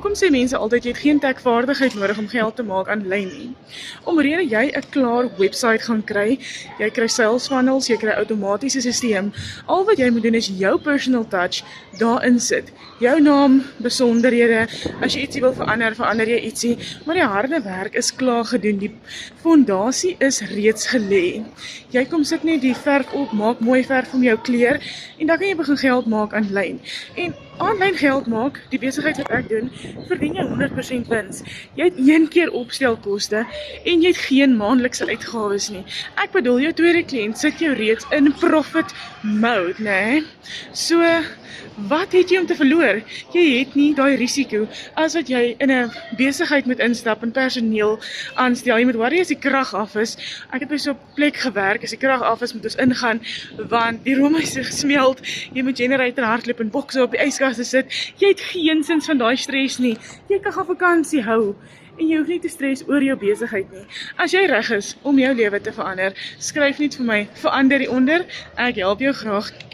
Hoekom sê mense altyd jy het geen tekvaardigheid nodig om geld te maak aanlyn nie? Omrede jy 'n klaar webwerf gaan kry, jy kry sales funnels, jy kry outomatiese stelsel. Al wat jy moet doen is jou personal touch daarin sit. Jou naam, besonderhede, as jy ietsie wil verander, verander jy ietsie, maar die harde werk is klaar gedoen. Die fondasie is reeds gelê. Jy kom sit net die verf op, maak mooi verf om jou kleur en dan kan jy begin geld maak aanlyn. En aanlyn geld maak, die besigheid wat ek doen, verdien jy 100% wins. Jy het 1 keer opstelkoste en jy het geen maandelikse uitgawes nie. Ek bedoel, jou tweede kliënt sit jou reeds in profit mode, né? So, wat het jy om te verloor? Jy het nie daai risiko as wat jy in 'n besigheid moet instap en personeel aanstel. Jy moet worry as die krag af is. Ek het by so 'n plek gewerk, as die krag af is, moet ons ingaan want die roomys gesmeld. Jy moet generator hardloop en bokse op die yskaste sit. Jy het geen sins van daai stres nie. Jy kan gaan vakansie hou en jy hoef nie te stres oor jou besigheid nie. As jy reg is om jou lewe te verander, skryf net vir my, verander hieronder. Ek help jou graag.